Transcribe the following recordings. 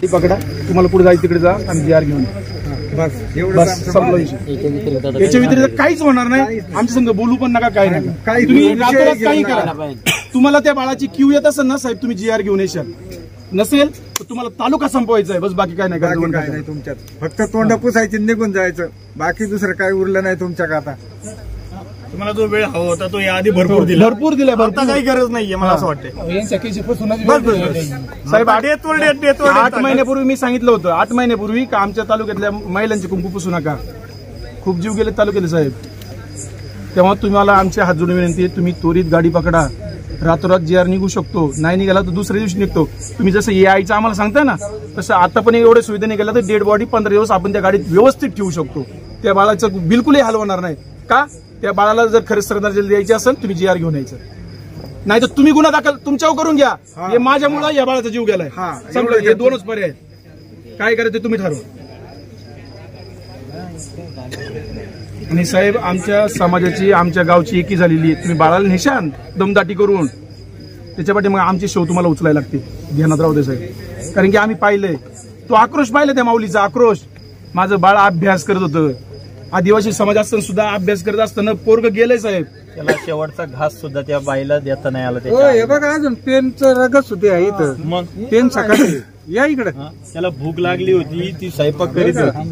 पकडा, तुम्हाला पुढे जायचं तिकडे जा आणि जी आर घेऊन बस संपला विषय. याच्या व्यतिरिक्त काहीच होणार नाही. आमच्या संघ बोलू पण नका, काही नका, तुम्ही काही करा. तुम्हाला त्या बाळाची क्यू येत असेल ना साहेब, तुम्ही जी आर घेऊन येशाल, नसेल तर तुम्हाला तालुका संपवायचा आहे बस, बाकी काय नाही करायचं. तुमच्यात फक्त तोंड पुसायची निघून जायचं, बाकी दुसरं काही उरलं नाही तुमच्या आता. तुम्हाला जो वेळ हवा होता तो याआधी भरपूर दिला, आता काही गरज नाहीये मला असं वाटतं. साहेब 8 महिन्यापूर्वी मी सांगितलं होतं, 8 महिन्यापूर्वी का आमच्या तालुक्यातल्या महिलांची कुंकू पुसू नका. खूप जीव गेले तालुक्यातले साहेब. तेव्हा तुम्हाला आमच्या हात जोडून विनंती आहे, तुम्ही त्वरित गाडी पकडा. रातोरात जी आर निघू शकतो, नाही निघाला तर दुसऱ्या दिवशी निघतो. तुम्ही जसं यायचं आम्हाला सांगताय ना, तसं आता पण एवढे सुविधा निघाल्या तर डेड बॉडी 15 दिवस आपण त्या गाडीत व्यवस्थित ठेवू शकतो. त्या बाळाचं बिलकुलही हाल होणार नाही. का? त्या बाळाला जर खरंच श्रद्धांजली द्यायची असेल तुम्ही जी आर घेऊन यायचं, नाही तर तुम्ही गुन्हा दाखल तुमच्यावर करून घ्या. हे माझ्यामुळे या बाळाचा जीव गेलाय, संपलं. हे दोनच पर्याय, काय करायचं तुम्ही ठरवा. आणि साहेब आमच्या समाजाची, आमच्या गावची एकी झालेली आहे. तुम्ही बाळाला निशान दमदाटी करून त्याच्या पाठी मग आमची शव तुम्हाला उचलायला लागते. ध्यानात राहू दे साहेब, कारण की आम्ही पाहिलंय तो आक्रोश, पाहिलं त्या माऊलीचा आक्रोश. माझं बाळ अभ्यास करत होतं, आदिवासी समाज असताना सुद्धा अभ्यास करत असताना पोरग गेलंय साहेब. त्याला शेवटचा घास सुद्धा त्या बाईला देता नाही आला. हे बघा अजून पेनचं रगत सुद्धा आहे इथं. मग पेन सकाळी या इकडे. त्याला भूक लागली होती, ती स्वयंपाक करीत होती,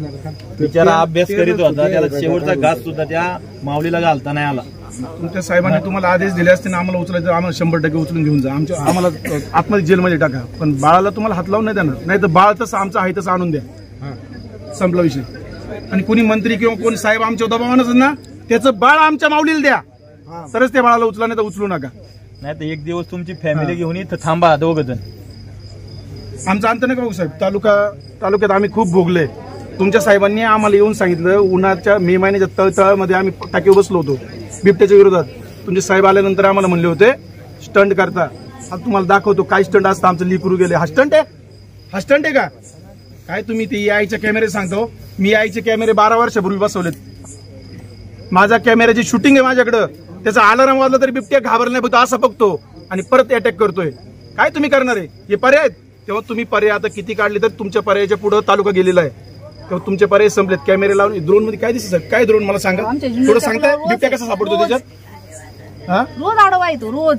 बिचारा अभ्यास करीत होता. त्याला शेवटचा घास सुद्धा त्या माऊलीला घालता नाही आला. तुमच्या साहेबांनी तुम्हाला आदेश दिले असते ना आम्हाला उचलायचं, आम्हाला 100% उचलून घेऊन जा, आम्हाला आतमध्ये जेलमध्ये टाका, पण बाळाला तुम्हाला हात लावून नाही देणार. नाही तर बाळ तसं आमचं आहे तसं आणून द्या, संपला विषय. आणि कोणी मंत्री किंवा कोणी साहेब आमच्या दबावानच ना, त्याचं बाळ आमच्या माऊलीला द्या, तरच त्या बाळाला उचला, नाही तर उचलू नका. नाही तर एक दिवस तुमची फॅमिली घेऊन इथं थांबा दोघ जण. आमचा अंत नका बघू साहेब. तालुक्यात आम्ही खूप भोगले. तुमच्या साहेबांनी आम्हाला येऊन सांगितलं, उन्हाच्या मे महिन्याच्या तळतळामध्ये आम्ही टाकीवर बसलो होतो बिबट्याच्या विरोधात. तुमचे साहेब आल्यानंतर आम्हाला म्हणले होते स्टंट करता, आता तुम्हाला दाखवतो काय स्टंट असतं. आमचं लिकरू गेले. हा स्टंट आहे का काय? तुम्ही ते आईचे कॅमेरे सांगतो, मी आईचे कॅमेरे 12 वर्षापूर्वी बसवलेत. माझा कॅमेऱ्याची शूटिंग आहे माझ्याकडं. त्याचा अलार्म वाजला तरी बिबट्या घाबरला नाही, फक्त असं बघतो आणि परत अटॅक करतोय. काय तुम्ही करणार आहे? हे पर्याय आहेत. तेव्हा तुम्ही पर्याय आता किती काढले तर तुमच्या पर्यायाच्या पुढे तालुका गेलेला आहे. तेव्हा तुमचे पर्याय संपलेत. कॅमेरे लावून ड्रोन मध्ये काय दिसत काय ड्रोन मला सांगा थोडं, सांगताय बिबट्या कसा सापडतो त्याच्यात? रोज आडवा येतो, रोज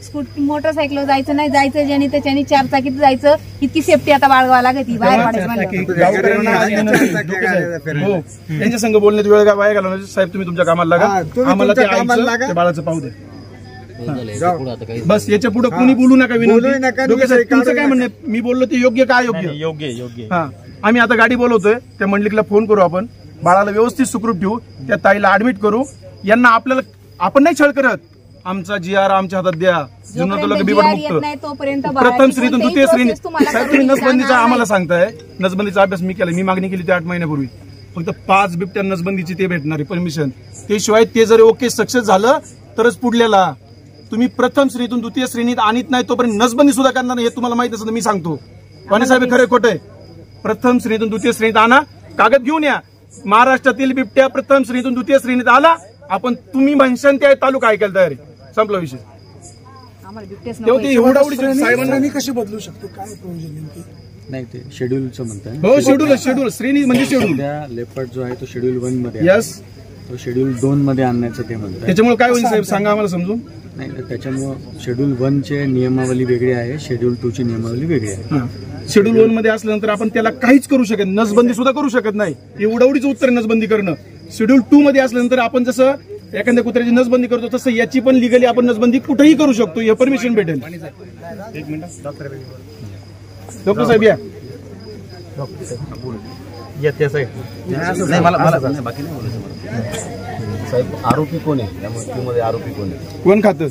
स्कूटी मोटरसायकल जायचं नाही, जायचं ज्याने त्याच्याने 4 चाकीत जायचं. इतकी सेफ्टी आता बाळगावा लागते बाहेर पडायचं. त्यांच्या संघ बोलण्यात वेळ वाया घालवणार. साहेब तुम्ही तुमच्या कामाला लागा, आम्हाला त्या बाळाचं पाहू दे बस. याच्या पुढे कोणी बोलू नका, विनंती. तुमचं काय म्हणणं? मी बोललो ते योग्य का योग्य? हा, आम्ही आता गाडी बोलवतोय, त्या मंडलिकला फोन करू, आपण बाळाला व्यवस्थित सुखरूप ठेवू, त्या ताईला ऍडमिट करू. यांना आपल्याला आपण नाही छळ करत, आमचा जी आर आमच्या हातात द्या. जुन्नर तालुका बिबटमुक्त प्रथम श्रेणीतून द्वितीय श्रेणी. साहेब तुम्ही नसबंदीचा आम्हाला सांगताय, नसबंदीचा अभ्यास मी केला, मी मागणी केली होती 8 महिन्यापूर्वी. फक्त 5 बिबट्या नसबंदीची ते भेटणार आहे परमिशन. त्याशिवाय ते जर ओके सक्सेस झालं तरच पुढल्याला. तुम्ही प्रथम श्रेणीतून द्वितीय श्रेणीत आणत नाही तोपर्यंत नसबंदी सुद्धा करणार नाही. हे तुम्हाला माहित असेल, मी सांगतो. वाणी साहेब खरं खोटं आहे? प्रथम श्रेणीतून द्वितीय श्रेणीत आणा, कागद घेऊन या. महाराष्ट्रातील बिबट्या प्रथम श्रेणीतून द्वितीय श्रेणीत आला, आपण तुम्ही म्हणशान त्या तालुका ऐकायला तयार आहे, संपला विषय. साहेबांना कशी बदलू शकतो, काय प्रयोजन? नाही ते शेड्यूलचं म्हणताय. हो, शेड्यूल श्रेणी म्हणजे शेड्यूल. लेपर्ड जो आहे तो शेड्यूल 1 मध्ये, यस, तो शेड्यूल 2 मध्ये आणण्याचं ते म्हणतात. त्याच्यामुळे काय होईल साहेब सांगा आम्हाला समजून. नाही, त्याच्यामुळे शेड्यूल 1 चे नियमावली वेगळी आहे, शेड्यूल 2 ची नियमावली वेगळी आहे. शेड्यूल 1 मध्ये असल्यानंतर आपण त्याला काहीच करू शकत, नसबंदी सुद्धा करू शकत नाही. एवढीच उत्तर नसबंदी करणं. शेड्यूल 2 मध्ये असल्यानंतर आपण जसं एखाद्या कुत्र्याची नसबंदी करतो तसं याची पण लिगली आपण नसबंदी कुठेही करू शकतो. हे परमिशन भेटेल. 1 मिनिट डॉक्टर साहेब या. साहेब आरोपी कोण आहे या मृत्यूमध्ये? आरोपी कोण आहे? कोण खातं?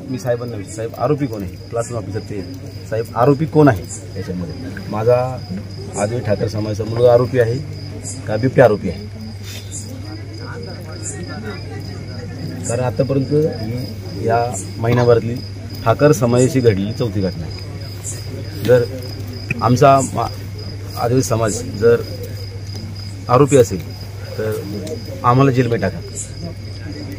मी साहेबांना साहेब आरोपी कोण आहे? प्लाझ्मा ऑफिसर ते साहेब आरोपी कोण आहे याच्यामध्ये? माझा आदिवासी ठाकर समाजाचा मुलगा आरोपी आहे का बिबट्या आरोपी आहे? कारण आतापर्यंत ही या महिन्याभरातली ठाकर समाजाशी घडलेली 4थी घटना आहे. जर आमचा आदिवासी समाज जर आरोपी असेल तर आम्हाला जेलमध्ये टाका,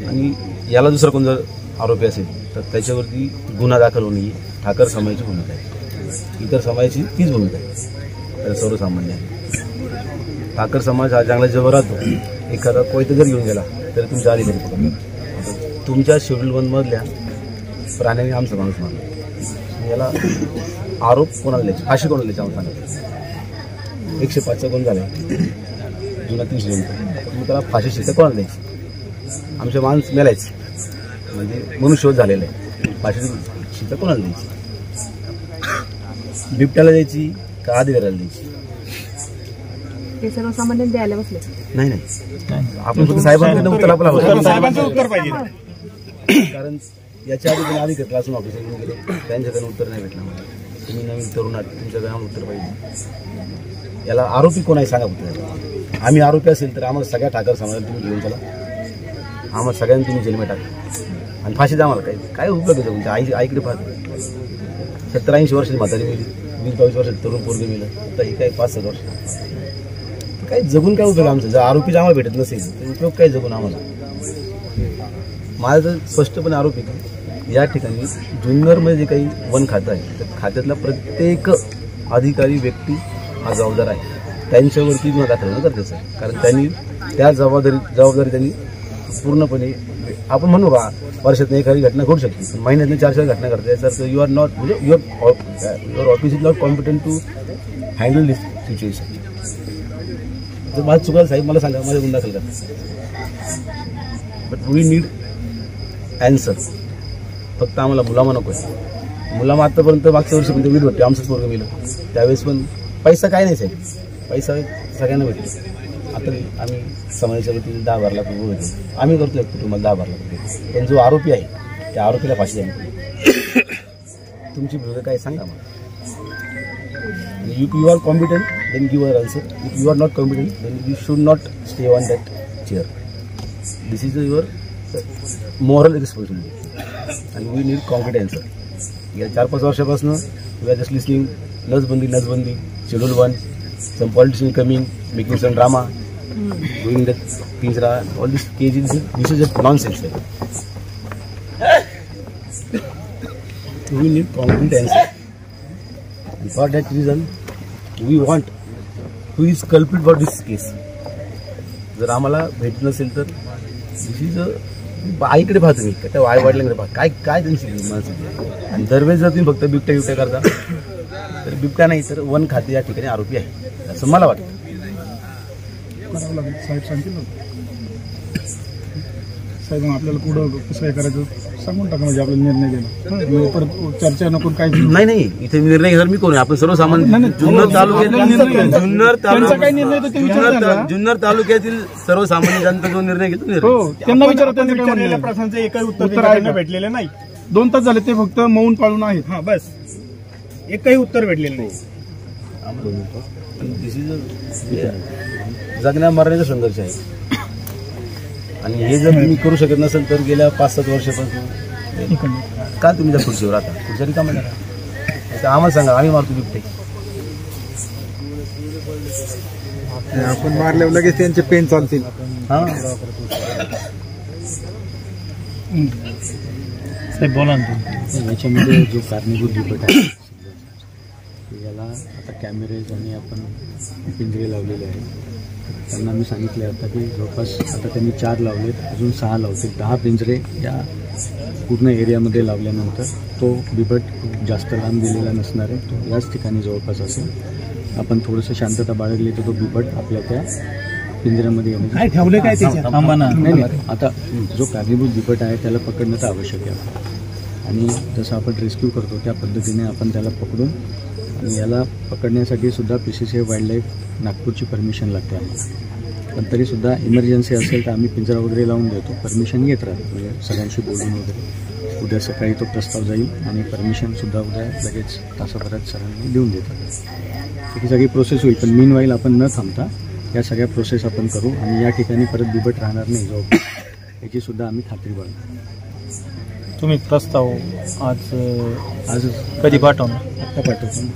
आणि याला दुसरा कोण जर आरोपी असेल तर त्याच्यावरती गुन्हा दाखल होणे ही ठाकर समाजाची भूमिका आहे. इतर समाजाची तीच भूमिका आहे. तर सर्वसामान्य आहे. ठाकर समाज हा जंगलात जेव्हा राहतो, एखादा कोयता जर घेऊन गेला तरी तुमच्या अधिकारी पकडतात. तुमच्या शेड्यूल 1 मधल्या प्राण्याने आमचा माणूस मारला, याला आरोप कोणाला द्यायचे, फाशी कोणाला द्यायची आम्हाला सांगा. 105चा गुन्हा झाला जुना 300 तुम्ही त्याला फाशी शिक्षा कोणाला द्यायची? आमच्या माणूस मेलायच म्हणजे मनुष्यवध झालेलं आहे, फाशी शिक्षा कोणाला द्यायची? बिबट्याला द्यायची का अधिकाऱ्याला द्यायची? ते सर्वसामान्य द्यायला बसले. नाही नाही, आपण फक्त साहेबांकडे उत्तर आपला साहेबांचं उत्तर पाहिजे. कारण याच्या आधी पण अधिकारी क्लासून ऑफिसर घेऊन गेले, त्यांच्याकडे उत्तर नाही भेटलं मला. तुम्ही नवीन तरुण आहात, तुमच्याकडे आम्हाला उत्तर पाहिजे. याला आरोपी कोण आहे सांगा फक्त. आम्ही आरोपी असेल तर आम्हाला सगळ्या ठाकर समाजाला तुम्ही घेऊन चला, आम्हाला सगळ्यांना तुम्ही जेलमध्ये टाका आणि फाशी द्या. आम्हाला काय उपयोग आहे तुमच्या आईकडे पाहत 70-80 वर्षाची म्हातारी मिळली, 20-22 वर्षात तरुण पोरगे मिळलं, आता ही काय 5-7 वर्ष. काही जगून काय उपयोग आमचा? जर आरोपीच आम्हाला भेटत नसेल तर उपयोग काय जगून आम्हाला? माझं तर स्पष्टपणे आरोप आहे की या ठिकाणी जुन्नरमध्ये जे काही वन खातं आहे त्या खात्यातला प्रत्येक अधिकारी व्यक्ती हा जबाबदार आहे. त्यांच्यावरती गुन्हा दाखल होणं गरजेचं आहे, कारण त्यांनी त्या जबाबदारी त्यांनी पूर्णपणे, आपण म्हणू का वर्षात एखादी घटना घडू शकते, पण महिन्यातून 4-4 घटना घडते याचा यू आर नॉट, म्हणजे your office is not competent to handle this situation. जर माझं चुकाल साहेब मला सांगा, माझा गुन्हा दाखल करा. But we need answer. फक्त आम्हाला मुलामा नको आहे. मुलामा आत्तापर्यंत मागच्या वर्षी पण वीड होते, आमचंच पोरगं मिळलं त्यावेळेस पण पैसा काय नाही साहेब, पैसा सगळ्यांना भेटतो. आता आम्ही समाजाच्या वतीने 10-12 लाख रुपये भेटतो, आम्ही करतो एक कुटुंबाला 10-12 लाख रुपये. पण जो आरोपी आहे त्या आरोपीला फाशी द्या. तुमची भूमिका काय सांगा मला. If you are competent, then give your answer. If you are not competent, then you should not stay on that chair. This is your moral responsibility, and we need concrete answer. या 4-5 वर्षापासून we are just listening नसबंदी, schedule 1, some politician coming, making some drama, doing that Pinsra, all this cases. This is just nonsense. We need concrete answer. And for that reason, we want who is culprit for this case. जर आम्हाला भेटत नसेल तर दिस is आईकडे पाहतो मी, त्या आई वडिलांकडे पाहतो, काय त्यांची मानसिकता. आणि दरवेळेस जर तुम्ही फक्त बिबट्या करता तर बिबट्या नाही तर वन खाते या ठिकाणी आरोपी आहे असं मला वाटतं. साहेब सांगतील ना साहेब, आपल्याला पुढं कसं काय करायचं सांगून टाका, म्हणजे आपला निर्णय गेला परत चर्चा नको काय. नाही इथे निर्णय घेणार मी कोण आहे? आपण सर्वसामान्य जुन्नर तालुक्यातील सर्वसामान्य जनता जो निर्णय घेतो त्यांना विचारा, त्यांच्या प्रश्नांचं एकही उत्तर भेटलेलं नाही. 2 तास झाले ते फक्त मौन पाळून आहेत. हा बस, एकही उत्तर भेटलेलं नाही. जगण्या मरण्याचा संघर्ष आहे आणि हे जर तुम्ही करू शकत नसेल तर गेल्या 5-7 वर्षापासून का तुम्ही त्या खुर्चीवर आता खुर्च्या रिकाम्या करा. आम्हाला सांगा, आम्ही मारतो बिबटे. आपण मारल्यावर लगेच त्यांचे पेन चालतील. हा साहेब बोला ना. याच्यामध्ये जो कारणीभूत बिबट आहे याला आता कॅमेरेज आणि आपण पिंजरे लावलेले आहेत. त्यांना मी सांगितले आता की जवळपास आता त्यांनी 4 लावलेत, अजून 6 लावतील. 10 पिंजरे या पूर्ण एरियामध्ये लावल्यानंतर तो बिबट जास्त लांब गेलेला नसणार आहे, तो याच ठिकाणी जवळपास असेल. आपण थोडंसं शांतता बाळगली तर तो बिबट आपल्या त्या पिंजऱ्यामध्ये काय ठेवले काय नाही. आता जो कारणीभूत बिबट आहे त्याला पकडणं तर आवश्यक आहे आणि जसं आपण रेस्क्यू करतो त्या पद्धतीने आपण त्याला पकडून, आणि याला पकडण्यासाठी सुद्धा PCCI वाईल्डलाईफ नागपूरची परमिशन लागते आम्हाला. पण तरीसुद्धा इमर्जन्सी असेल तर आम्ही पिंजरा वगैरे लावून देतो, परमिशन येत राहतो. म्हणजे सगळ्यांशी बोलून वगैरे उद्या सकाळी तो प्रस्ताव जाईल आणि परमिशनसुद्धा उद्या लगेच तासाभरात सरांनी देऊन देतात. ही सगळी प्रोसेस होईल. पण मीनवाईल आपण न थांबता या सगळ्या प्रोसेस आपण करू आणि या ठिकाणी परत बिबट राहणार नाही जो याचीसुद्धा आम्ही खात्री बाळगू. तुम्ही प्रस्ताव आज कधी पाठवणार?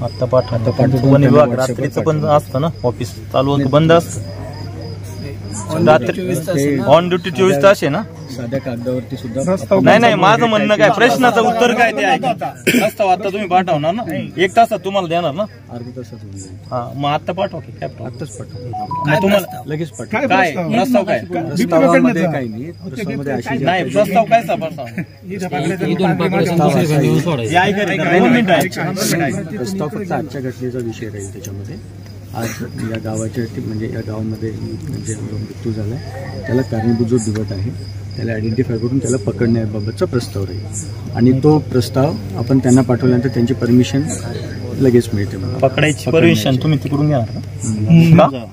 आता पाठवतो. वन विभाग रात्रीचं पण असतं ना, ऑफिस चालू होतं बंद असतं रात्री, ऑन ड्युटी 24 तास आहे ना. साध्या कागदावरती सुद्धा रस्ता नाही माझं म्हणणं काय, प्रश्नाचं उत्तर काय ते ऐका. प्रस्ताव आता तुम्ही पाठवणार ना, 1 तासात तुम्हाला देणार ना. अर्ध्या तासात होऊन जाईल. हा मग आता पाठवा की काय problem? आत्ताच पाठवतो, मग तुम्हाला लगेच काय पाठवतो. काय प्रस्ताव? प्रस्ताव काय प्रस्तावामध्ये काही नाही, प्रस्तावामध्ये अशी जी नाही, प्रस्ताव काय प्रस्ताव हे ऐका रे, 2 मिनिटं ऐका. प्रस्ताव फक्त आजच्या घटनेचा विषय राहील. त्याच्यामध्ये आज या गावाच्या म्हणजे या गावामध्ये जे मृत्यू झाला त्याला कारणीभूत जो बिबट आहे त्याला आयडेंटिफाय करून त्याला पकडण्याबाबतचा प्रस्ताव राहील. आणि तो प्रस्ताव आपण त्यांना पाठवल्यानंतर त्यांची परमिशन लगेच मिळते. पकडायची परमिशन तुम्ही तिकडून घेणार का?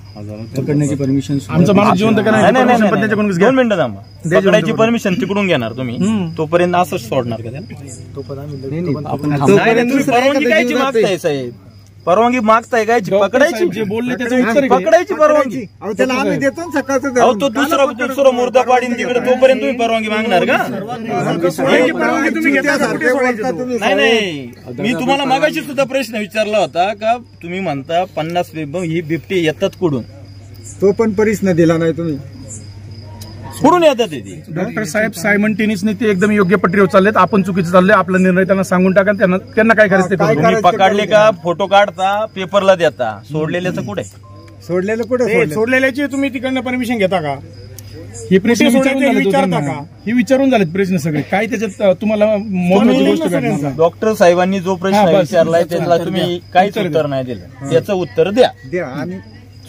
पकडण्याची परमिशन आमचा माणूस जिवंत का नाही? नाही, पण त्याच्याकडूनच घ्या. 2 मिनिटं थांबा. पकडायची परमिशन तिकडून घेणार तुम्ही, तोपर्यंत असंच सोडणार का त्याला? आपण नाही, तुम्ही परवानगी कायची मागताय साहेब? परवानगी मागताय कायची? पकडायची जे बोलले त्याचं उत्तर घ्या. पकडायची परवानगी. त्याला आम्ही देतो ना सकाळचं अहो तो दुसरं मुर्दा पाडीन तिकडे, तोपर्यंत तुम्ही परवानगी मागणार का? नाही मी तुम्हाला मागाशी सुद्धा प्रश्न विचारला होता का, तुम्ही म्हणता 50 ही बिबटी येतात कुठून? तो पण परिस न दिला नाही तुम्ही. कुठून येतात ते? डॉक्टर साहेब सायमन टेनिसने ते एकदम योग्य पटरीवर चाललेत. आपण चुकीचं चाललंय. आपला निर्णय त्यांना सांगून टाका. त्यांना काय करायचं ते करू. तुम्ही पकडले का फोटो काढता, पेपरला देता, सोडलेल्याचं कुठे? सोडलेलं कुठे? सोडलेल्याची तुम्ही तिकडनं परमिशन घेता का? हे प्रश्न विचारता का? हे विचारून झालेत प्रश्न सगळे. काय त्याच्यात तुम्हाला महत्वाची गोष्ट भेटणार का? डॉक्टर साहेबांनी जो प्रश्न विचारलाय त्याला तुम्ही काहीच उत्तर नाही दिलं. त्याचं उत्तर द्या. आणि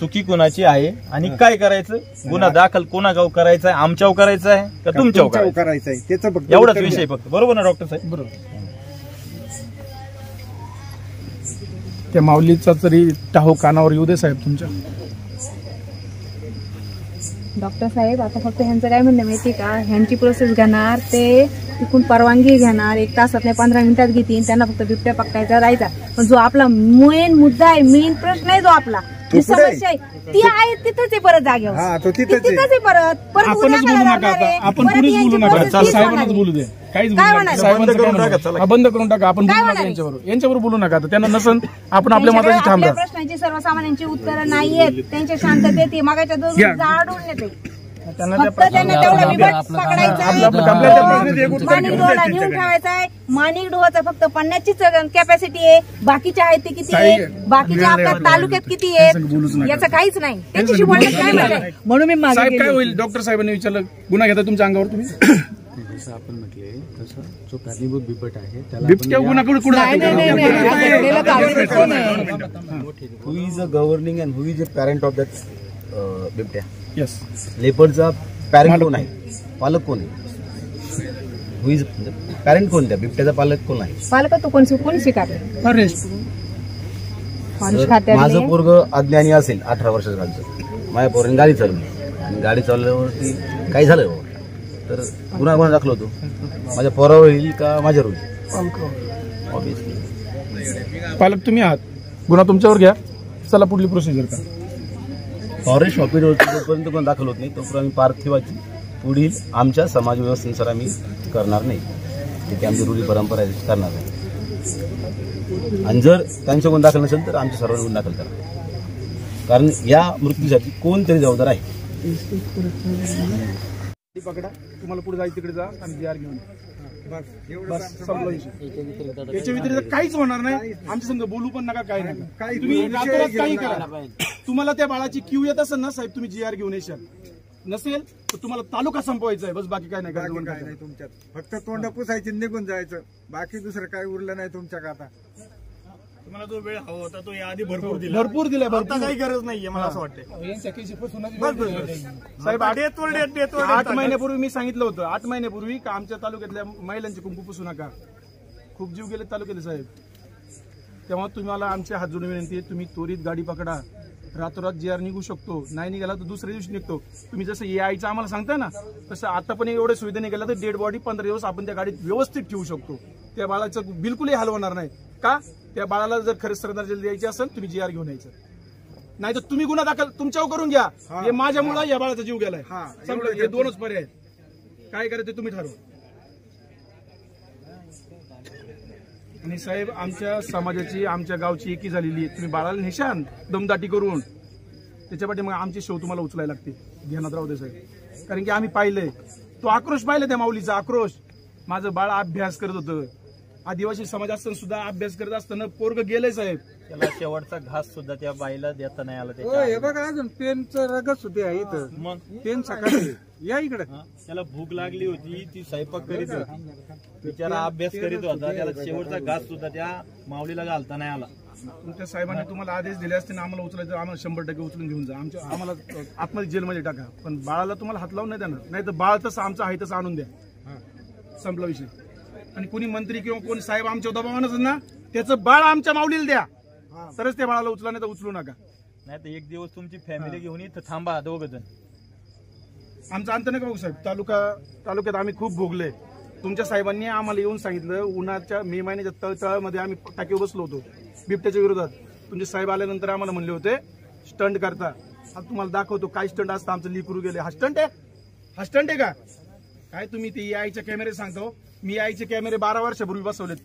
चुकी कुणाची आहे आणि काय करायचं? गुन्हा दाखल कोणागाव करायचा आहे? आमच्यावर करायचा आहे का तुमच्यावर करायचं आहे त्याचं फक्त एवढाच विषय फक्त. बरोबर ना डॉक्टर साहेब? बरोबर. त्या माऊलीचा तरी टाहो कानावर येऊ दे साहेब तुमच्या. डॉक्टर साहेब आता फक्त ह्यांचं काय म्हणणं माहिती का, ह्यांची प्रोसेस घेणार, ते तिकून परवानगी घेणार, 1 तासात नाही 15 मिनिटात घेतील. त्यांना फक्त बिबट्या पकडायचा राहायचा. पण जो आपला मेन मुद्दा आहे, मेन प्रश्न आहे, जो आपला जी समस्या आहे ती आहे तिथंच आहे. परत जागेवर तो तिथंच आहे. परत आपणच बोलू नका आता. आपण कुणीच बोलू नका. साहेबांनाच बोलू दे. काहीच बोलू नका. साहेबांचं बंद करून टाका. आपण बोलू नका यांच्याबरोबर बोलू नका. आता त्यांना नसन आपण आपल्या मताची ठाम आपल्या राहा. प्रश्नांची सर्वसामान्यांची उत्तरं नाहीयेत. त्यांच्या शांततेत ती मागाच्या 2 जाडून येते. फक्त त्यांना तेवढा बिबट पकडायचा आहे. माणिक डोहाला नेऊन ठेवायचा आहे. माणिक डोहाचा फक्त 50चीच कॅपॅसिटी आहे. बाकीच्या आहेत ते किती आहे? बाकीच्या आपल्या तालुक्यात किती आहेत? याचं काहीच नाही. त्यांच्याशी बोलण्यात काय मजा आहे? म्हणून मी साहेब काय होईल? डॉक्टर साहेबांनी विचारलं गुन्हा घेता तुमच्या अंगावर तुम्ही? जसं आपण म्हटले तसं जो कारणीभूत बिबट आहे त्याला बिबट्या गुन्हा कुठे who is a governing and who is a parent of that बिबट्या? येस. लेपर्डचा पॅरेंट कोण आहे? पालक कोण आहे? हु इज पॅरेंट कोण? त्या बिबट्याचा पालक कोण आहे? पालक तो कोणी स्वीकारले? अरेस्ट. माझं पोरग अज्ञानी असेल 18 वर्षाचं खालचं, माझ्या पोराने गाडी चालवली आणि गाडी चालवल्यावरती काही झालं तर गुन्हा दाखल होतो. माझ्या पोरावर येईल का माझ्यावर होईल? ऑब्विसली पालक तुम्ही आहात. गुन्हा तुमच्यावर घ्या. चला पुढली प्रोसिजर का. फॉरेस्ट ऑफिसर जोपर्यंत कोण दाखल होत नाही तोपर्यंत आम्ही पार्थिवाची पुढील आमच्या समाज व्यवस्थेनुसार आम्ही करणार नाही. ती आमची रूढी परंपरा आहे, करणार नाही. आणि जर त्यांच्या कोण दाखल नसेल तर आमच्या सर्वांना गुन्हा दाखल करा. कारण या मृत्यूसाठी कोणतरी जबाबदार आहे. पकडा. तुम्हाला पुढे जायचं तिकडे जा आणि जी आर घेऊन बस संपला विषय. याच्या व्यतिरिक्त काहीच होणार नाही. आमच्या संघ बोलू पण नका, काय नका. तुम्ही रातोरात काही करा. तुम्हाला त्या बाळाची क्यू येत असेल ना साहेब, तुम्ही जी आर घेऊन येशाल. नसेल तर तुम्हाला तालुका संपवायचा आहे. बस बाकी काय नाही करायचं. तुमच्यात फक्त तोंड पुसायची निघून जायचं. बाकी दुसरं काही उरलं नाही तुमच्या का. आता तुम्हाला जो वेळ हवा होता तो याआधी भरपूर दिला. भरपूर दिलाय. आता काही गरज नाहीये मला असं वाटतं. साहेब 8 महिन्यापूर्वी मी सांगितलं होतं, 8 महिन्यापूर्वी का आमच्या तालुक्यातल्या महिलांचे कुंकू पुसू नका. खूप जीव गेले तालुक्यातले साहेब. तेव्हा तुम्हाला आमच्या हात जोडून विनंती आहे, तुम्ही त्वरित गाडी पकडा. रातोरात जी आर निघू शकतो. नाही निघाला तर दुसऱ्या दिवशी निघतो. तुम्ही जसं यायचं आम्हाला सांगताय ना, तसं आता पण एवढ्या सुविधा निघाल्या तर डेड बॉडी 15 दिवस आपण त्या गाडीत व्यवस्थित ठेवू शकतो. त्या बाळाचं बिलकुलही हाल होणार नाही. का? त्या बाळाला जर खरंच श्रद्धांजली द्यायची असेल तुम्ही जी आर घेऊन यायचं. नाही तर तुम्ही गुन्हा दाखल तुमच्यावर करून घ्या. हे माझ्यामुळे या बाळाचा जीव गेलाय. हे 2च पर्याय. काय करायचं तुम्ही ठरवा. आणि साहेब आमच्या समाजाची, आमच्या गावची एकी झालेली आहे. तुम्ही बाळाला नेशान दमदाटी करून, त्याच्यापाठी मग आमची शेव तुम्हाला उचलायला लागते. ध्यानात राहू दे साहेब. कारण की आम्ही पाहिलंय तो आक्रोश पाहिला त्या माऊलीचा आक्रोश. माझं बाळ अभ्यास करत होतं, आदिवासी समाज असताना सुद्धा अभ्यास करत असताना पोरग गेलंय साहेब. त्याला शेवटचा घास सुद्धा त्या बाईला देता नाही आला हो त्याच्या हे बघा अजून पेनचं रगत सुद्धा आहे इथं. मग पेन सकाळी या इकडे. त्याला भूक लागली होती, ती स्वयंपाक करीत होती, बिचारा अभ्यास करीत होता, त्याला शेवटचा घास सुद्धा त्या माऊलीला घालता नाही आला. तुमच्या साहेबांनी तुम्हाला आदेश दिले असते ना आम्हाला उचलायचं, आम्हाला 100% उचलून घेऊन जा, आम्हाला आतमध्ये जेलमध्ये टाका, पण बाळाला तुम्हाला हात लावून नाही देणार. नाही तर बाळ तसं आमचं आहे तसं आणून द्या, संपला विषय. आणि कुणी मंत्री किंवा कोणी साहेब आमच्या दबावानच ना त्याचं बाळ आमच्या माऊलीला द्या, तरच त्या बाळाला उचला, नाही तर उचलू नका. नाही तर एक दिवस तुमची फॅमिली घेऊन इथं थांबा दोघ जण. आमचं अंत नका बघू साहेब. तालुक्यात आम्ही खूप भोगले. तुमच्या साहेबांनी आम्हाला येऊन सांगितलं, उन्हाच्या मे महिन्याच्या तळामध्ये आम्ही टाकीवर बसलो होतो बिबट्याच्या विरोधात. तुमचे साहेब आल्यानंतर आम्हाला म्हणले होते स्टंट करता. आता तुम्हाला दाखवतो काय स्टंट असतं. आमचं लिकरू गेले. हा स्टंट आहे? हा स्टंट आहे का काय? तुम्ही ते आईच्या कॅमेरे सांगतो. मी आईचे कॅमेरे 12 वर्षापूर्वी बसवलेत.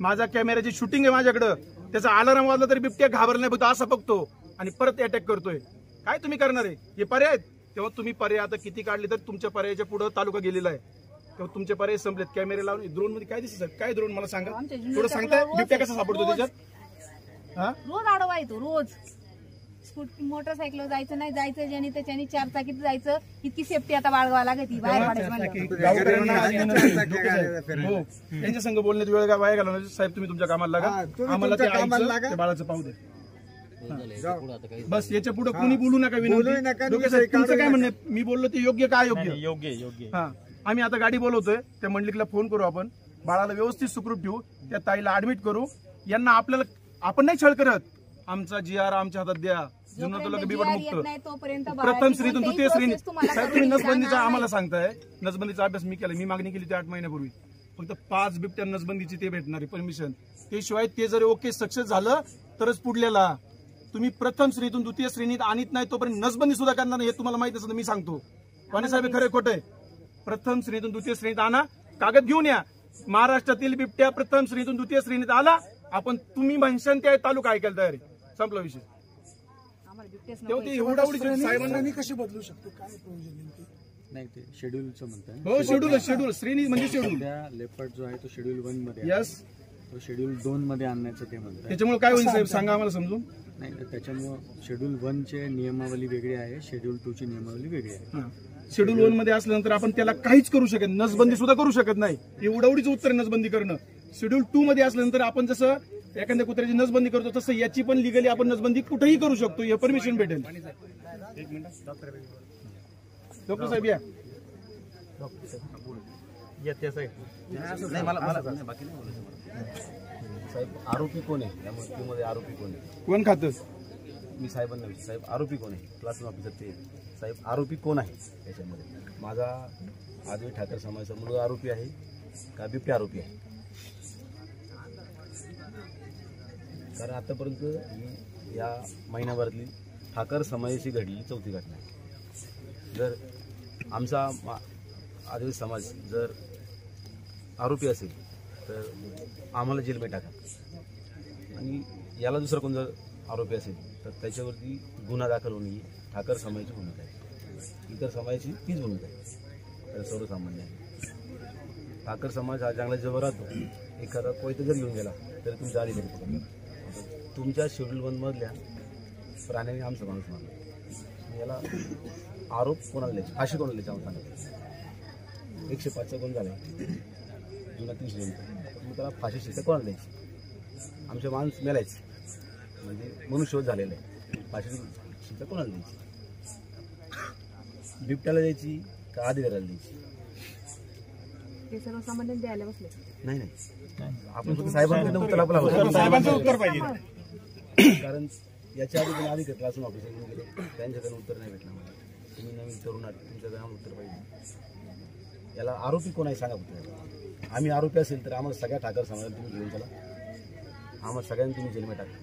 माझ्या कॅमेऱ्याची शूटिंग आहे माझ्याकडं. त्याचा अलार्म वाजला तरी बिबट्या घाबरला नाही, फक्त असा बघतो आणि परत अटॅक करतोय. काय तुम्ही करणार आहे? हे पर्याय आहेत. तेव्हा तुम्ही पर्याय आता किती काढले तर तुमच्या पर्यायाच्या पुढे तालुका गेलेला आहे. तेव्हा तुमचे पर्याय संपलेत. कॅमेरे लावून ड्रोन मध्ये काय दिसत? काय ड्रोन मला सांगा थोडं. सांगताय बिबट्या कसा सापडतो त्याच्यात? रोज आडवा येतो, रोज स्कूटी मोटरसायकल जायचं नाही, जायचं ज्याने त्याच्यानी 4 चाकीत जायचं. इतकी सेफ्टी आता बाळगावं लागत बाहेर हो, त्यांच्या संघ बोलण्यात वेळ वाया घालवणार. साहेब तुम्ही तुमच्या कामाला लागा, आम्हाला ते आईचं ते बाळाचं पाहू दे. बस याच्या पुढे कोणी बोलू नका. विनंती. तुमचं काय म्हणणं? मी बोललो ते योग्य काय योग्य? योग्य. हा, आम्ही आता गाडी बोलवतोय. त्या मंडलिकला फोन करू आपण, बाळाला व्यवस्थित सुखरूप ठेवू, त्या ताईला ऍडमिट करू. यांना आपल्याला आपण नाही छळ करत. आमचा GR आमच्या हातात द्या. मुक्त प्रथम श्रेणीतून द्वितीय श्रेणी. साहेब तुम्ही नसबंदीचा आम्हाला सांगताय. नसबंदीचा अभ्यास मी केला. मी मागणी केली होती 8 महिन्यापूर्वी. फक्त 5 बिबट्या नसबंदीची ते भेटणारी परमिशन. ते शिवाय ते जर ओके सक्सेस झालं तरच पुढल्याला. तुम्ही प्रथम श्रेणीतून द्वितीय श्रेणीत आणत नाही तोपर्यंत नसबंदी सुद्धा करणार नाही. हे तुम्हाला माहित असेल. मी सांगतो पाणी साहेब खरं खोटं आहे. प्रथम श्रेणीतून द्वितीय श्रेणीत आणा, कागद घेऊन या. महाराष्ट्रातील बिबट्या प्रथम श्रेणीतून द्वितीय श्रेणीत आला, आपण तुम्ही म्हणशान त्या तालुका ऐकायला तयार आहे. संपला विषय. तेव्हा ते एवढा साहेबांना कशी बदलू शकतो? काय नाही ते शेड्यूलचं म्हणताय. हो, शेड्यूल श्रेणी म्हणजे शेड्यूल. लेपर्ड जो आहे तो शेड्यूल 1 मध्ये. यस, तो शेड्यूल 2 मध्ये आणण्याचं ते म्हणतात. त्याच्यामुळे काय होईल साहेब सांगा आम्हाला समजून. नाही त्याच्यामुळे शेड्यूल 1 चे नियमावली वेगळी आहे, शेड्यूल 2 ची नियमावली वेगळी आहे. शेड्यूल 1 मध्ये असल्यानंतर आपण त्याला काहीच करू शकत, नसबंदी सुद्धा करू शकत नाही. एवढीच उत्तर आहे नसबंदी करणं. शेड्यूल 2 मध्ये असल्यानंतर आपण जसं एखाद्या कुत्र्याची नसबंदी करतो तसं याची पण लिगली आपण नसबंदी कुठेही करू शकतो. हे परमिशन भेटेल. डॉक्टर साहेब या. नाही मला बाकी नाही बोलायचं. साहेब आरोपी कोण आहे या मृत्यूमध्ये? आरोपी कोण आहे? कोण खातं? मी साहेबांना विचार. साहेब आरोपी कोण आहे? क्लास ऑफिसर ते. साहेब आरोपी कोण आहे याच्यामध्ये? माझा आदिवासी ठाकर समाजाचा मुलगा आरोपी आहे का बिबट्या आरोपी आहे? कारण आतापर्यंत ही या महिन्याभरातली ठाकर समाजाची घडलेली 4थी घटना आहे. जर आमचा आदिवासी समाज जर आरोपी असेल तर आम्हाला जेलमध्ये टाका, आणि याला दुसरा कोण जर आरोपी असेल तर त्याच्यावरती गुन्हा दाखल होणे ही ठाकर समाजाची भूमिका आहे. इतर समाजाची तीच भूमिका आहे. तर सर्वसामान्य आहे. ठाकर समाज हा जंगलात जेव्हा राहतो, एखादा कोयता जर घेऊन गेला तरी तुमच्या आधी तरी पकडणार. तुमच्या शेड्यूल 1 मधल्या प्राण्याने आमचा माणूस मारला. याला आरोप कोणाला द्यायचे? फाशी कोणाला द्यायची? आम्हाला सांगा. 105चा गुन्हा झाला, जुना 300. मग त्याला फाशी शिक्षा कोणाला द्यायची? आमच्या माणूस मेलायच म्हणजे मनुष्यवध झालेला आहे. फाशी शिक्षा कोणाला द्यायची? बिबट्याला द्यायची का अधिकाऱ्याला द्यायची? सर्वसामान्य द्यायला बसले. नाही आपण फक्त साहेबांकडे उत्तर पाहिजे. कारण याच्या आधी पण अधिक क्लास ऑफिसर गेले, त्यांच्याकडे उत्तर नाही भेटलं मला. तुम्ही नवीन तरुण आहात, तुमच्याकडे उत्तर पाहिजे. याला आरोपी कोण आहे सांगा फक्त. आम्ही आरोपी असेल तर आम्हाला सगळ्या ठाकर समाजाला तुम्ही घेऊन चला, आम्हाला सगळ्यांनी तुम्ही जेलमध्ये टाका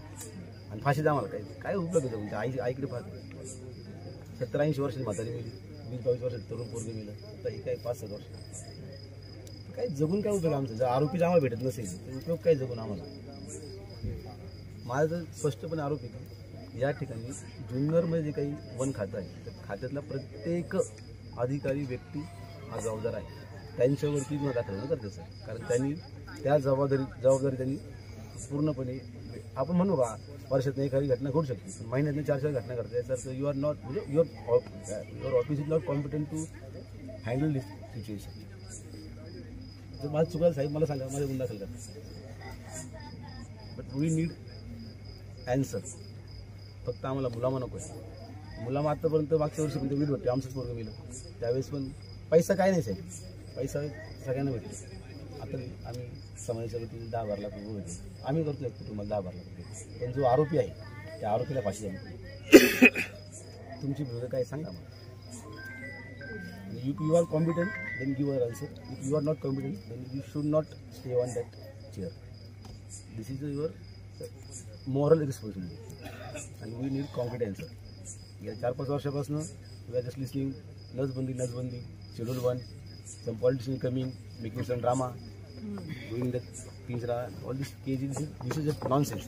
आणि फाशी द्या. आम्हाला काय उपलब्ध होतं तुमच्या आईकडे पाहतो. 70-80 वर्षाची म्हातारी मिली, 20-22 वर्षात तरुण पोरगे मिलं, आता ही काय 5-7 वर्ष. काय जगून काय उपयोग आमचं? जर आरोपी आम्हाला भेटत नसेल तर उपयोग काय जगून आम्हाला? माझं तर स्पष्टपणे आरोप आहे या ठिकाणी जुन्नरमध्ये जे काही वन खातं आहे त्या खात्यातला प्रत्येक अधिकारी व्यक्ती हा जबाबदार आहे, त्यांच्यावरती गुन्हा दाखल होणं गरजेचं आहे. कारण त्यांनी त्या जबाबदारी त्यांनी पूर्णपणे, आपण म्हणू का वर्षातून एखादी घटना घडू शकते, पण महिन्यातून 4-4 घटना घडते, तर यू आर नॉट, म्हणजे your office is not competent to handle this situation. जर माझं चुकायला साहेब मला सांगा, माझे गुन्हा दाखल करा. But we need answer. फक्त आम्हाला मुलामा नको आहे. मुलामा आत्तापर्यंत मागच्या वर्षी पण वीर भेटते, आमचंच पोरगं गेलं त्यावेळेस पण पैसा काय नाही साहेब, पैसा सगळ्यांना भेटतो. आता आम्ही समाजाच्या वतीने 10-12 लाख रुपये भेटतो, आम्ही करतो एक कुटुंबाला 10-12 लाख रुपये. पण जो आरोपी आहे त्या आरोपीला फाशी द्या. तुमची भूमिका काय सांगा मला. If you are competent, then give your answer. If you are not competent, then you should not stay on that chair. This is your moral responsibility, and we need concrete answer. या 4-5 वर्षापासून we are just listening नसबंदी, schedule 1, some politician coming, making some drama, doing that Pinjra, all this cases. This is just nonsense.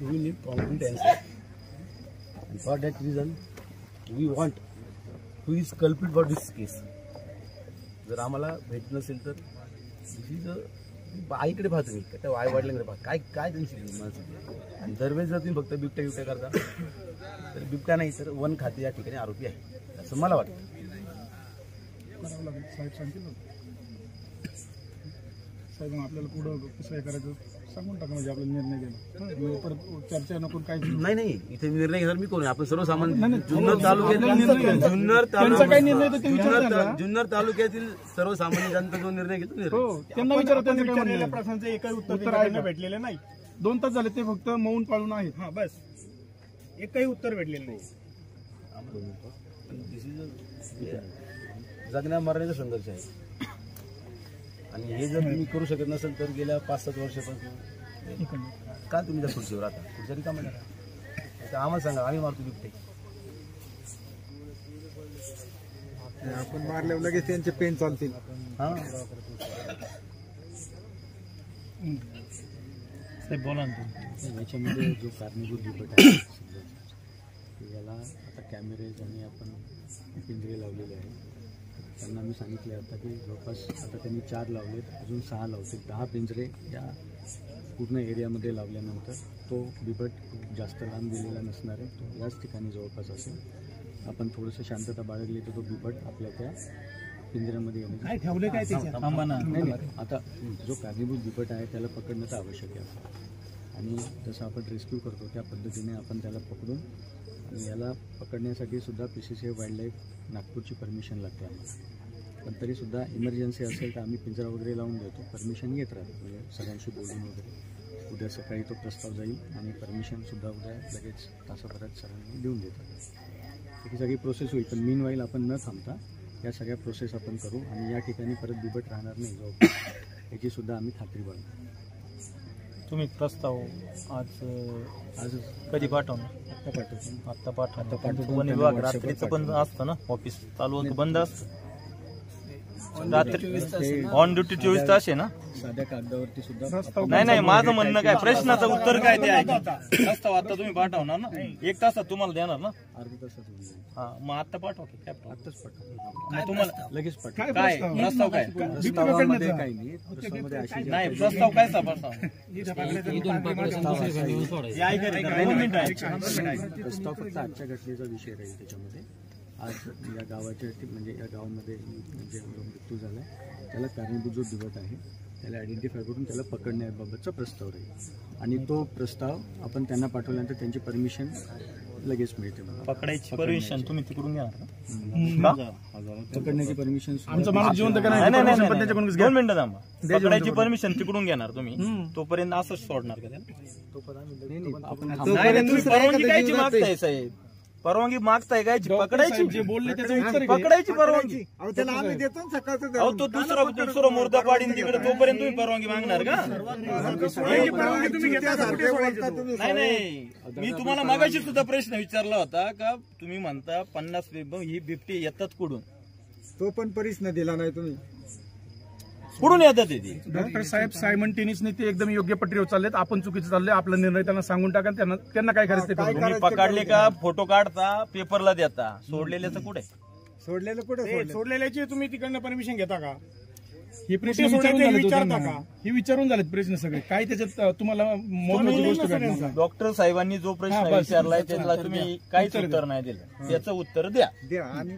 We need concrete answer. And for that reason, we want who is culprit for this case. जर आम्हाला भेट नसेल तर दिस is आईकडे पाहतो मी, त्या आई-वडिलांकडे पाहतो, काय त्यांची माणसं. आणि दरवेळेस जर तुम्ही फक्त बिबट्या करता तर बिबट्या नाही तर वन खाते या ठिकाणी आरोपी आहे, असं मला वाटतं. साहेब सांगतील ना, साहेब आपल्याला पुढं कसं करायचं सांगून टाका, म्हणजे आपला निर्णय घ्यायला परत चर्चा नको काय. नाही इथे निर्णय घेणार मी कोण आहे, आपण सर्वसामान्य जुन्नर तालुक्यातील सर्वसामान्य जनता जो निर्णय घेतो त्यांना विचारलेल्या प्रश्नांचं एकही उत्तर भेटलेलं नाही. 2 तास झाले ते फक्त मौन पाळून आहेत. हा बस, एकही उत्तर भेटलेलं नाही. जगण्या मरण्याचा संघर्ष आहे. आणि हे जर तुम्ही करू शकत नसेल तर गेल्या 5-7 वर्षापासून का तुम्ही त्या खुर्चीवर राहता, खुर्च्या रिकामा राहा. आम्हाला सांगा, आम्ही मारतो बिबटे. आपण मारल्यावर लगेच त्यांचे पेन चालतील. हा बोला ना. याच्यामध्ये जो कारणीभूत बिबट आहे याला आता कॅमेरेज आणि आपण पिंजरे लावलेले आहे. त्यांना मी सांगितले आता की जवळपास आता त्यांनी 4 लावलेत, अजून 6 लावतील. 10 पिंजरे या पूर्ण एरियामध्ये लावल्यानंतर तो बिबट खूप जास्त लांब गेलेला नसणार आहे, तो याच ठिकाणी जवळपास असेल. आपण थोडंसं शांतता बाळगली तर तो बिबट आपल्या त्या पिंजऱ्यामध्ये येण्याची ठेवले काय नाही. आता जो कारणीभूत बिबट आहे त्याला पकडणं तर आवश्यक आहे, आणि जसं आपण रेस्क्यू करतो त्या पद्धतीने आपण त्याला पकडून, आणि याला पकडण्यासाठी सुद्धा PCCI वाईल्डलाईफ नागपूरची परमिशन लागते आम्हाला. पण तरीसुद्धा इमर्जन्सी असेल तर आम्ही पिंजरा वगैरे लावून देतो, परमिशन घेत राहतो. म्हणजे सगळ्यांशी बोलून वगैरे उद्या सकाळी तो प्रस्ताव जाईल आणि परमिशनसुद्धा उद्या लगेच तासाभरात सरांनी देऊन देतात. ही सगळी प्रोसेस होईल. पण मीन वाईल आपण न थांबता या सगळ्या प्रोसेस आपण करू, आणि या ठिकाणी परत बिबट राहणार नाही जवळपास, याची सुद्धा आम्ही खात्री बाळगू. तुम्ही प्रस्ताव आज कधी पाठवणार? आत्ता पाठवतो. वन विभाग रात्रीचं पण असतं ना, ऑफिस चालू बंद असतं रात्री, ऑन ड्युटी 24 तास आहे ना. साध्या कागदावरती सुद्धा नाही माझं म्हणणं काय, प्रश्नाचं उत्तर काय ते आहे. प्रस्ताव आता तुम्ही पाठवणार ना, 1 तासात तुम्हाला देणार ना. अर्ध्या तासात होईल. हा, मग आता पाठवा की काय? आत्ताच पाठवा, मग तुम्हाला लगेच पाठवा. काय प्रस्ताव काय? प्रस्तावामध्ये काही नाही, प्रस्तावामध्ये अशी नाही, प्रस्ताव काय प्रस्ताव? प्रस्ताव फक्त आजच्या घटनेचा विषय राहील. त्याच्यामध्ये आज या गावाच्या म्हणजे या गावामध्ये म्हणजे जो मृत्यू झाला त्याला कारणीभूत जो बिबट आहे त्याला आयडेंटिफाय करून त्याला पकडण्याबाबतचा प्रस्ताव राहील, आणि तो प्रस्ताव आपण त्यांना पाठवल्यानंतर त्यांची परमिशन लगेच मिळते. पकडायची परमिशन तुम्ही तिकडून घ्या, पकडण्याची परमिशन आमचा माणूस जिवंत नाही, 2 मिनिटं थांबा. पकडायची परमिशन तिकडून घेणार तुम्ही, तोपर्यंत असंच सोडणार का त्याला? तुम्ही परवानगी कायची मागताय साहेब? परवानगी मागताय काय? पकडायची, जे बोलले त्याचं उत्तर पकडायची परवानगी. त्याला आम्ही देतो ना सकाळचं. अहो, तो दुसरा मुर्दा पाडीन तिकडे, तोपर्यंत तुम्ही परवानगी मागणार का? नाही, मी तुम्हाला मागाशी सुद्धा प्रश्न विचारला होता का, तुम्ही म्हणता 50 ही बिबटी येतात कुठून? तो पण परिस न दिला नाही तुम्ही. कुठून येतात ते डॉक्टर साहेब सायमन टेनिसने ते एकदम योग्य पटरीवर चाललेत. आपण चुकीचं चाललंय. आपला निर्णय त्यांना सांगून टाका. त्यांना काय करायचं ते करू. तुम्ही पकडले का फोटो काढता पेपरला देता, सोडलेल्याचं कुठे सोडलेलं कुठे सोडलेल्याची तुम्ही तिकडनं परमिशन घेता का? हे प्रश्न विचारता का? हे विचारून झालेत प्रश्न सगळे. काय त्याच्यात तुम्हाला महत्वाची गोष्ट भेटणार? डॉक्टर साहेबांनी जो प्रश्न विचारलाय त्याला तुम्ही काहीच उत्तर नाही दिलं. त्याचं उत्तर द्या. आणि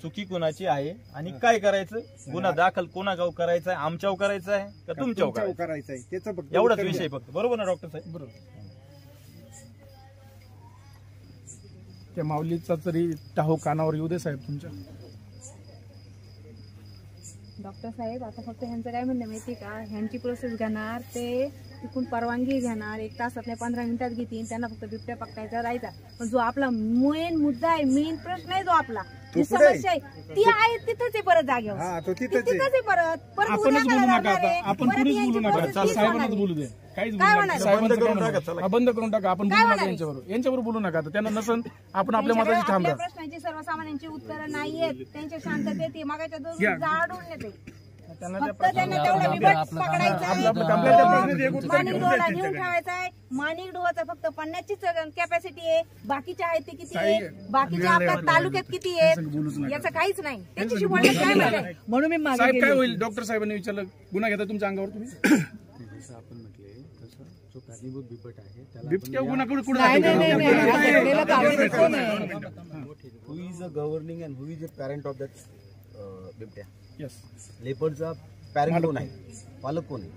चुकी कुणाची आहे आणि काय करायचं, गुन्हा दाखल कोणागाव करायचा आहे, आमच्यावर करायचा आहे का तुमच्यावर करायचं आहे त्याचं फक्त एवढाच विषय फक्त. बरोबर ना डॉक्टर साहेब? बरोबर. त्या माऊलीचा तरी टाहो कानावर येऊ दे साहेब तुमच्या. डॉक्टर साहेब आता फक्त ह्यांचं काय म्हणणं माहिती का, ह्यांची प्रोसेस घेणार ते तिकून परवानगी घेणार, 1 तासात नाही 15 मिनिटात घेतील. त्यांना फक्त बिबट्या पकडायचा राहायचा. पण जो आपला मेन मुद्दा आहे, मेन प्रश्न आहे, जो आपला जी समस्या आहे ती आहे तिथंच आहे परत जागेवर. तो तिथंच आहे परत आपणच बोलू नका आता. आपण पुढेच बोलू नका. साहेबांनाच बोलू दे. काहीच बोलू नका. साहेबांचं काय म्हणणं? बंद करून टाका. आपण बोलू नका यांच्याबरोबर बोलू नका. आता त्यांना नसन आपण आपल्या मताची ठाम राहा. प्रश्नांची सर्वसामान्यांची उत्तरं नाहीयेत. त्यांच्या शांततेत ते मागाच्या दोन जाडून येते. फक्त त्यांना तेवढा बिबट पकडायचा आहे, माणिक डोहाला नेऊन ठेवायचा आहे. माणिक डोहाचा फक्त 50चीच कॅपॅसिटी आहे. बाकीच्या आहेत ते किती आहे, बाकीच्या आपल्या तालुक्यात किती आहेत याचं काहीच नाही. त्याच्याशी बोलण्यात काय माहिती. म्हणून मी मागे साहेब काय होईल? डॉक्टर साहेबांनी विचारलं गुन्हा घेता तुमच्या अंगावर तुम्ही? जसं आपण म्हटले तसं जो कारणीभूत बिबट आहे त्याला बिबट्या गुन्हा कुठे who is a governing and who is a parent of that बिबट्या? येस. लेपर्डचा पॅरेंट कोण आहे, पालक कोण आहे?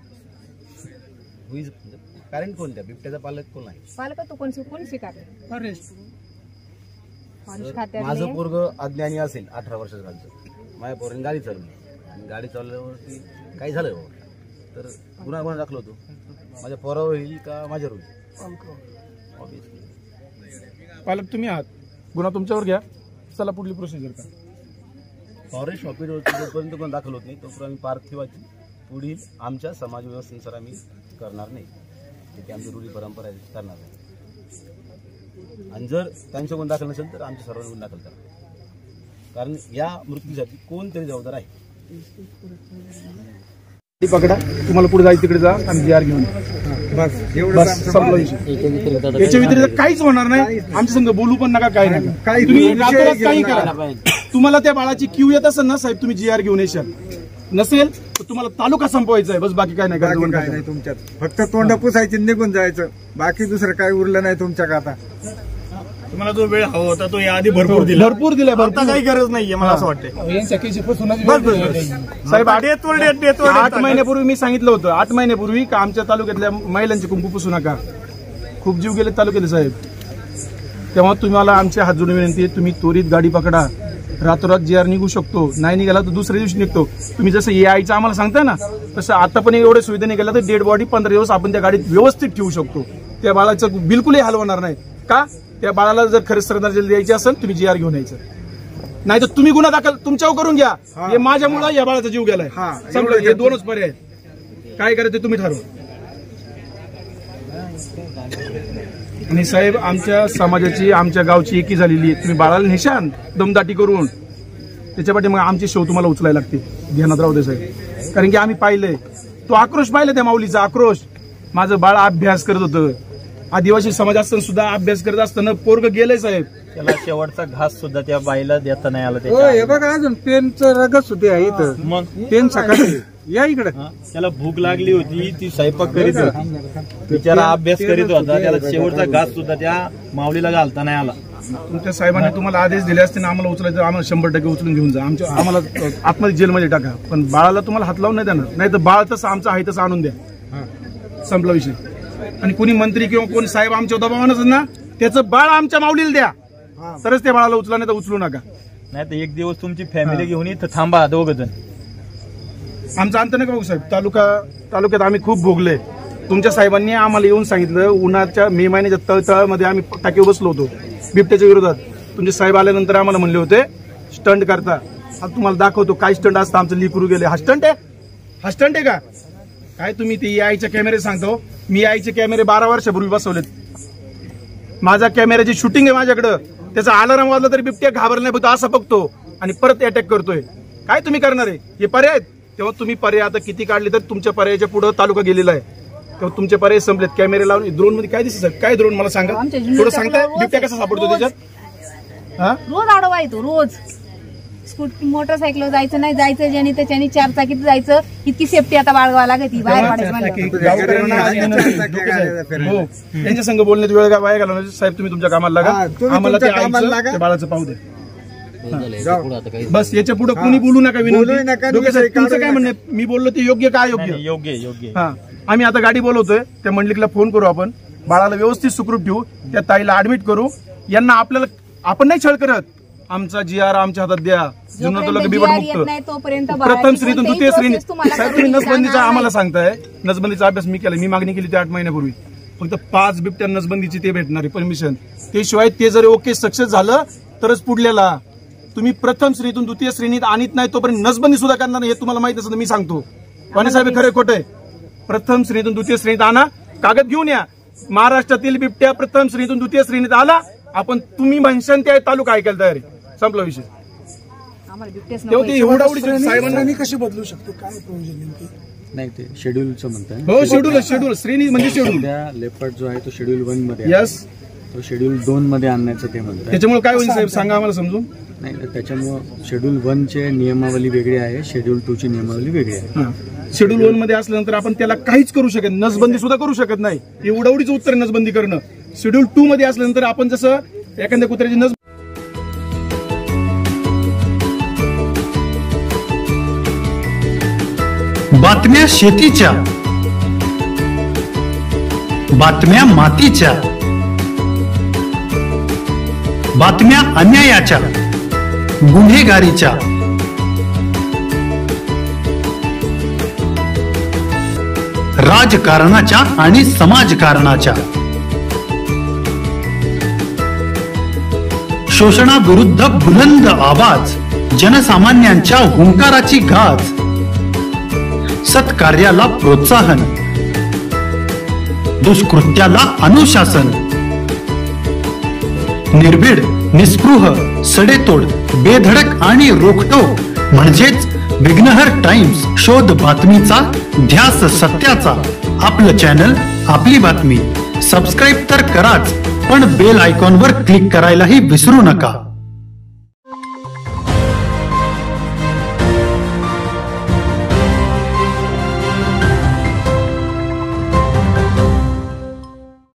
हु इज पॅरेंट कोण? त्या बिबट्याचा पालक कोण आहे? पालक तो कोण स्वीकारले? माझं पोरग अज्ञानी असेल 18 वर्षाचं खालचं, माझ्या पोराने गाडी चालवली आणि गाडी चालवल्यावरती काही झालं तर गुन्हा दाखल होतो. माझ्या पोरावर होईल का माझ्यावर होईल? पालक तुम्ही आहात. गुन्हा तुमच्यावर घ्या. चला पुढली प्रोसिजर का. फॉरेस्ट ऑफिसवरती जोपर्यंत कोण दाखल होत नाही तोपर्यंत आम्ही पार्थिवाची पुढील आमच्या समाज व्यवस्थेनुसार आम्ही करणार नाही. ती आमची रूढी परंपरा आहे, करणार नाही. आणि जर त्यांचं कोण दाखल नसेल तर आमच्या सर्वांना गुन्हा दाखल करा. कारण या मृत्यूसाठी कोणतरी जबाबदार आहे. पकडा. तुम्हाला पुढे जायचं तिकडे जा आणि जी आर घेऊन बस संपला विषय. याच्या व्यतिरिक्त काहीच होणार नाही. आमच्या संघ बोलू पण नका, काय नका. तुम्ही रातोरात काही करा. तुम्हाला त्या बाळाची क्यू येत असेल ना साहेब, तुम्ही जी आर घेऊन येशाल. नसेल तर तुम्हाला तालुका संपवायचा आहे. बस बाकी काय नाही. काय नाही तुमच्यात. फक्त तोंड पुसायची निघून जायचं. बाकी दुसरं काही उरलं नाही तुमच्या आता. तुम्हाला जो वेळ हवा होता तो याआधी भरपूर दिला. आता काही गरज नाहीये मला असं वाटतं. साहेब 8 महिन्यापूर्वी मी सांगितलं होतं, 8 महिन्यापूर्वी का आमच्या तालुक्यातल्या महिलांचे कुंकू पुसू नका. खूप जीव गेले तालुक्यातले साहेब. तेव्हा तुम्हाला आमच्या हात जोडून विनंती आहे, तुम्ही त्वरित गाडी पकडा. रातोरात जी आर निघू शकतो. नाही निघाला तर दुसऱ्या दिवशी निघतो. तुम्ही जसं AIचं आम्हाला सांगताय ना, तसं आता पण एवढे सुविधा निघाल्या तर डेड बॉडी 15 दिवस आपण त्या गाडीत व्यवस्थित ठेवू शकतो. त्या बाळाचं बिलकुलही हाल होणार नाही. का? त्या बाळाला जर खरंच श्रद्धांजली द्यायची असेल तुम्ही जी आर घेऊन यायचं. नाही तर तुम्ही गुन्हा दाखल तुमच्यावर करून घ्या. हे माझ्यामुळे या बाळाचा जीव गेलाय. संपलं. हे 2च पर्याय आहेत. काय करायचं ते तुम्ही ठरवा. आणि साहेब आमच्या समाजाची आमच्या गावची एकी झालेली आहे. तुम्ही बाळाला निशान दमदाटी करून त्याच्या पाठी मग आमची शेव तुम्हाला उचलायला लागते. ध्यानात राहू दे साहेब. कारण की आम्ही पाहिलंय तो आक्रोश पाहिला, त्या माऊलीचा आक्रोश. माझं बाळ अभ्यास करत होतं. आदिवासी समाज असताना सुद्धा अभ्यास करत असताना पोरग गेलंय साहेब. त्याला शेवटचा घास सुद्धा त्या बाईला देता नाही आला. हे बघा अजून पेनचं रगत सुद्धा आहे इथं. मग पेन सकाळी या इकडे. त्याला भूक लागली होती, ती स्वयंपाक करीत होती, बिचारा अभ्यास करीत होता. त्याला शेवटचा घास सुद्धा त्या माऊलीला घालता नाही आला. तुमच्या साहेबांनी तुम्हाला आदेश दिले असते ना आम्हाला उचलायचं, आम्हाला 100% उचलून घेऊन जा. आम्हाला आतमध्ये जेलमध्ये टाका. पण बाळाला तुम्हाला हात लावून नाही देणार. नाही तर बाळ तसं आमचं आहे तसं आणून द्या. संपला विषय. आणि कोणी मंत्री किंवा कोणी साहेब आमच्या दबावानच ना त्याचं बाळ आमच्या माऊलीला द्या, तरच त्या बाळाला उचला, नाही तर उचलू नका. नाही तर एक दिवस तुमची फॅमिली घेऊन इथं थांबा 2 जण. आमचा अंत नका भाऊ साहेब. तालुक्यात आम्ही खूप भोगले. तुमच्या साहेबांनी आम्हाला येऊन सांगितलं, उन्हाच्या मे महिन्याच्या तळतळामध्ये आम्ही टाकीवर बसलो होतो बिबट्याच्या विरोधात. तुमचे साहेब आल्यानंतर आम्हाला म्हणले होते स्टंट करता. आता तुम्हाला दाखवतो काय स्टंट असतं. आमचं लिकरू गेले. हा स्टंट आहे? हा स्टंट आहे का? काय तुम्ही ते AIचे कॅमेरे सांगतो. मी AIचे कॅमेरे 12 वर्षापूर्वी बसवलेत. माझा कॅमेऱ्याची शूटिंग आहे माझ्याकडं. त्याचा अलार्म वाजला तरी बिबट्या घाबरला नाही, असं बघतो आणि परत अटॅक करतोय. काय तुम्ही करणार आहे? हे पर्याय आहेत? तेव्हा तुम्ही पर्याय आता किती काढले तर तुमच्या पर्यायाच्या पुढे तालुका गेलेला आहे, तेव्हा तुमचे पर्याय संपलेत. कॅमेरे लावून ड्रोन मध्ये काय दिसत काय ड्रोन मला सांगा थोडं सांगता. बिबट्या कसा सापडतो त्याच्यात? हा रोज आडवा येतो रोज. स्कूटी मोटरसायकल जायचं नाही, जायचं ज्याने त्याच्यानी 4 चाकीत जायचं. इतकी सेफ्टी आता बाळगावा लागते बाहेर पडायचं. हो त्यांच्या संघ बोलण्यात वेळ वाया घालवणार. साहेब तुम्ही तुमच्या कामाला लागा, आम्हाला ते आईचं, ते बाळाचं पाहू दे. बस याच्या पुढे कोणी बोलू नका. विनंती. तुमचं काय म्हणणं? मी बोललो ते योग्य का अयोग्य? योग्य. हा आम्ही आता गाडी बोलवतोय, त्या मंडलिकला फोन करू, आपण बाळाला व्यवस्थित सुखरूप ठेवू, त्या ताईला ऍडमिट करू. यांना आपल्याला आपण नाही छळ करत, आमचा GR आमच्या हातात द्या. प्रथम श्रेणीतून द्वितीय श्रेणी. साहेब तुम्ही नसबंदीचा आम्हाला सांगताय, नसबंदीचा अभ्यास मी केला, मी मागणी केली 8 महिन्यापूर्वी. फक्त 5 बिबट्या नसबंदीची ते भेटणारी परमिशन. ते शिवाय ते जर ओके सक्सेस झालं तरच पुढल्याला. तुम्ही प्रथम श्रेणीतून द्वितीय श्रेणीत आणत नाही तोपर्यंत नसबंदी सुद्धा करणार नाही. हे तुम्हाला माहित असेल, मी सांगतो. वाणी साहेब खरं खोटं आहे? प्रथम श्रेणीतून द्वितीय श्रेणीत आणा, कागद घेऊन या. महाराष्ट्रातील बिबट्या प्रथम श्रेणीतून द्वितीय श्रेणीत आला, आपण तुम्ही म्हणशान त्या तालुका ऐकायला तयार आहे. संपला विषय. साहेबांनी कशी बदलू शकतो? काय प्रयोजन नेमके? नाही ते शेड्यूलचं म्हणताय. हो शेड्यूल श्रेणी म्हणजे शेड्यूल. लेपर्ड जो आहे तो शेड्यूल 1 मध्ये, यस तो शेड्यूल 2 मध्ये आणण्याचं ते म्हणतात. त्याच्यामुळे काय होईल साहेब सांगा आम्हाला समजून. नाही त्याच्यामुळे शेड्यूल 1 चे नियमावली वेगळी आहे, शेड्यूल 2 ची नियमावली वेगळी आहे. शेड्यूल 1 मध्ये असल्यानंतर आपण त्याला काहीच करू शकत, नसबंदी सुद्धा करू शकत नाही. एवढीच उत्तर नसबंदी करणं. शेड्यूल 2 मध्ये असल्यानंतर आपण जसं एखाद्या कुत्र्याची नस बातम्या शेतीच्या, बातम्या मातीच्या, बातम्या अन्यायाच्या, गुन्हेगारीच्या, राजकारणाच्या आणि समाजकारणाच्या, शोषणाविरुद्ध बुलंद आवाज, जनसामान्यांच्या हुंकाराची गाज, सत्कार्याला प्रोत्साहन, दुष्कृत्याला अनुशासन, निर्भीड, निस्पृह, सडेतोड, बेधडक आणि रोखटोक म्हणजेच विघ्नहर टाइम्स. शोध बातमीचा, ध्यास सत्याचा. आपलं चॅनल, आपली बातमी. सबस्क्राईब तर कराच, पण बेल आयकॉनवर क्लिक करायलाही विसरू नका.